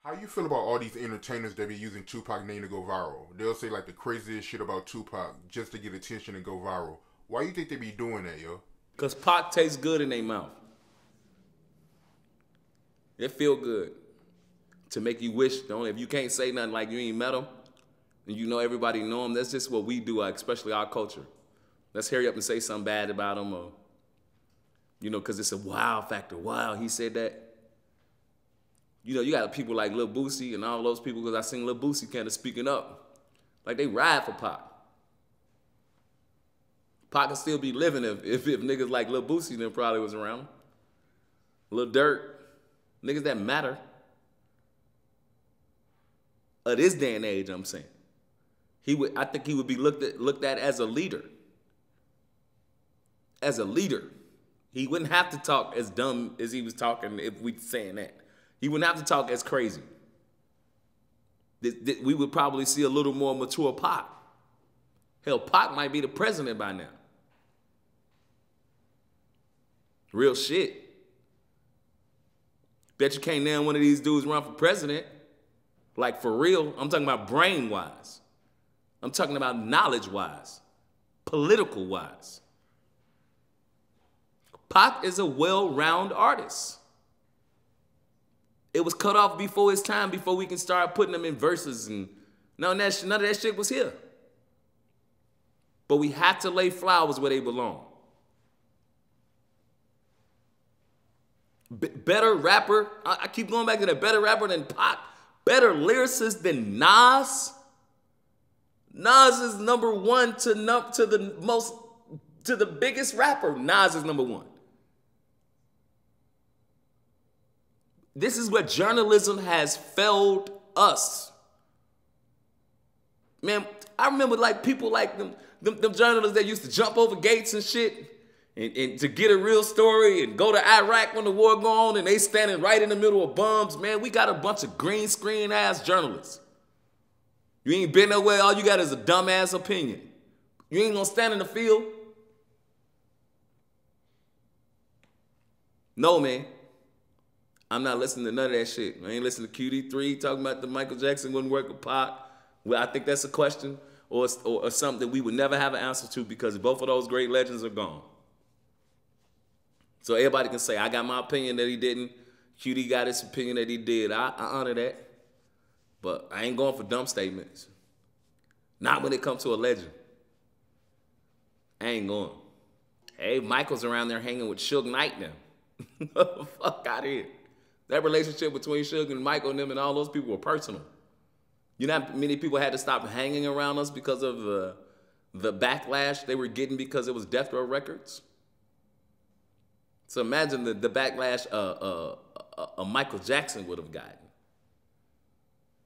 How you feel about all these entertainers that be using Tupac name to go viral? They'll say like the craziest shit about Tupac just to get attention and go viral. Why you think they be doing that, yo? Because Pac tastes good in their mouth. It feel good to make you wish, don't it? If you can't say nothing like you ain't met him, and you know everybody know him, that's just what we do, especially our culture. Let's hurry up and say something bad about him, or, you know, because it's a wow factor. Wow, he said that. You know, you got people like Lil Boosie and all those people, because I seen Lil Boosie kind of speaking up. Like, they ride for Pac. Pac can still be living if niggas like Lil Boosie then probably was around him. Lil Durk, niggas that matter. Of this day and age, I'm saying. I think he would be looked at as a leader. As a leader. He wouldn't have to talk as dumb as he was talking if we saying that. He wouldn't have to talk as crazy. We would probably see a little more mature Pac. Hell, Pac might be the president by now. Real shit. Bet you can't name one of these dudes run for president. Like, for real. I'm talking about brain-wise. I'm talking about knowledge-wise. Political-wise. Pac is a well-rounded artist. It was cut off before his time, before we can start putting them in verses, and none of that shit was here. But we had to lay flowers where they belong. Better rapper, I keep going back to that, better rapper than Pac, better lyricist than Nas. Nas is number one to the biggest rapper. Nas is number one. This is where journalism has failed us. Man, I remember like people like them journalists that used to jump over gates and shit and to get a real story and go to Iraq when the war go on and they standing right in the middle of bombs. Man, we got a bunch of green screen ass journalists. You ain't been nowhere, all you got is a dumbass opinion. You ain't gonna stand in the field. No, man. I'm not listening to none of that shit. I ain't listening to QD3 talking about the Michael Jackson wouldn't work with Pac. Well, I think that's a question or something that we would never have an answer to, because both of those great legends are gone. So everybody can say, I got my opinion that he didn't. QD got his opinion that he did. I honor that. But I ain't going for dumb statements. Not when it comes to a legend. I ain't going. Hey, Michael's around there hanging with Suge Knight now. Fuck out of here. That relationship between Suge and Michael and them and all those people were personal. You know how many people had to stop hanging around us because of the backlash they were getting because it was Death Row Records? So imagine the backlash Michael Jackson would have gotten.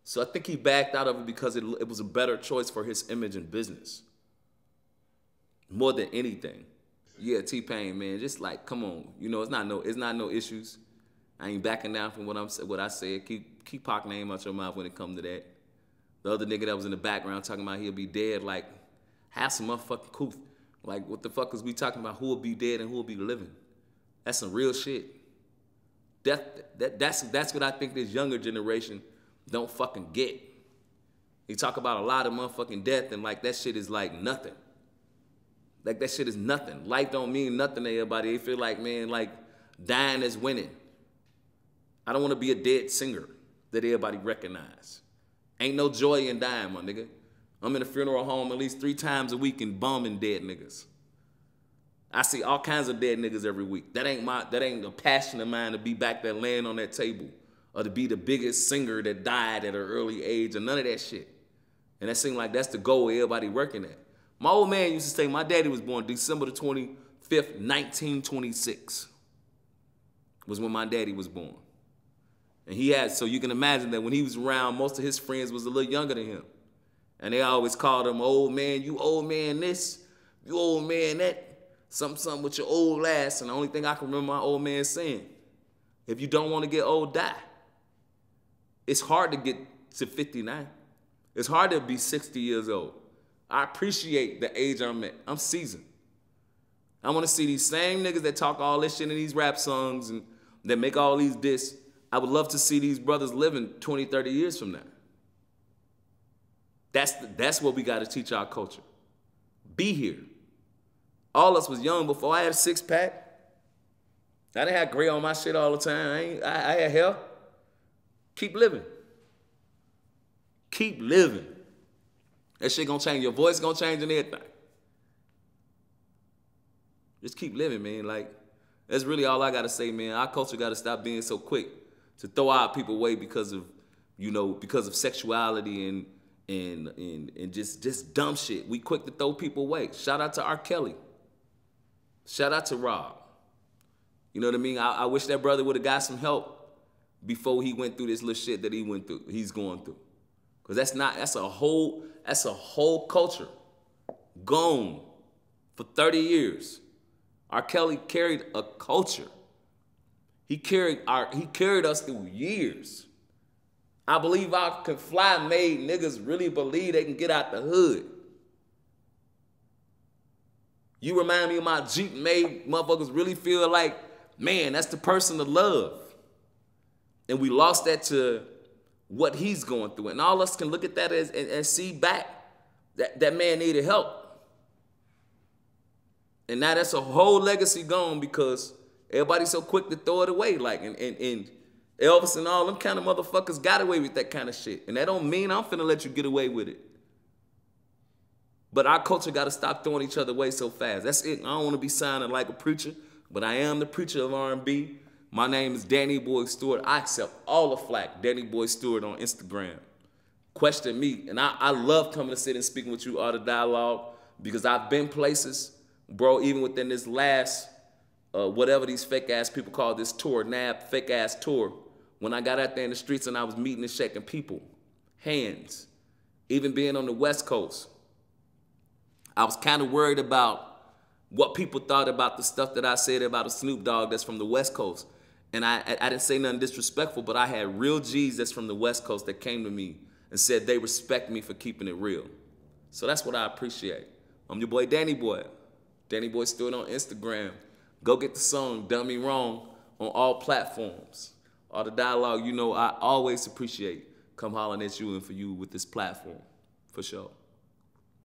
So I think he backed out of it because it was a better choice for his image and business. More than anything. Yeah, T-Pain, man, just like, come on. You know, it's not no issues. I ain't backing down from what I said. Keep Pac name out your mouth when it comes to that. The other nigga that was in the background talking about he'll be dead, like, have some motherfucking couth. Like, what the fuck is we talking about? Who will be dead and who will be living? That's some real shit. That's what I think this younger generation don't fucking get. They talk about a lot of motherfucking death and like that shit is like nothing. Like that shit is nothing. Life don't mean nothing to everybody. They feel like, man, like dying is winning. I don't want to be a dead singer that everybody recognize. Ain't no joy in dying, my nigga. I'm in a funeral home at least 3 times a week and bombing dead niggas. I see all kinds of dead niggas every week. That ain't a passion of mine to be back there laying on that table or to be the biggest singer that died at an early age or none of that shit. And that seems like that's the goal everybody working at. My old man used to say my daddy was born December the 25th, 1926 was when my daddy was born. And he had, so you can imagine that when he was around, most of his friends was a little younger than him. And they always called him, old man, you old man this, you old man that, something with your old ass. And the only thing I can remember my old man saying, if you don't want to get old, die. It's hard to get to 59. It's hard to be 60 years old. I appreciate the age I'm at. I'm seasoned. I want to see these same niggas that talk all this shit in these rap songs and that make all these diss. I would love to see these brothers living 20, 30 years from now. That's what we got to teach our culture. Be here. All us was young before I had a six-pack. I didn't have gray on my shit all the time. I had hair. Keep living. Keep living. That shit gonna change. Your voice gonna change and everything. Just keep living, man. Like, that's really all I gotta say, man. Our culture gotta stop being so quick to throw our people away because of, because of sexuality and just dumb shit. We quick to throw people away. Shout out to R. Kelly. Shout out to Rob. You know what I mean? I wish that brother would have got some help before he went through this little shit that he's going through. Cause that's a whole culture gone for 30 years. R. Kelly carried a culture. He carried us through years. I believe I Can Fly made niggas really believe they can get out the hood. You remind me of my Jeep made motherfuckers really feel like, man, that's the person to love. And we lost that to what he's going through. And all us can look at that and see back that man needed help. And now that's a whole legacy gone because everybody's so quick to throw it away. Like, and Elvis and all them kind of motherfuckers got away with that kind of shit. And that don't mean I'm finna let you get away with it. But our culture got to stop throwing each other away so fast. That's it. I don't want to be sounding like a preacher, but I am the preacher of R&B. My name is Danny Boy Stewart. I accept all the flack. Danny Boy Stewart on Instagram. Question me. And I love coming to sit and speaking with you, Art of Dialogue, because I've been places, bro, even within this last, whatever these fake-ass people call this tour, NAB fake-ass tour, when I got out there in the streets and I was meeting and shaking people, hands, even being on the West Coast, I was kind of worried about what people thought about the stuff that I said about a Snoop Dogg that's from the West Coast. And I didn't say nothing disrespectful, but I had real G's that's from the West Coast that came to me and said they respect me for keeping it real. So that's what I appreciate. I'm your boy Danny Boy. Danny Boy Stewart on Instagram. Go get the song Done Me Wrong on all platforms. All the dialogue, I always appreciate come hollering at you and for you with this platform, for sure.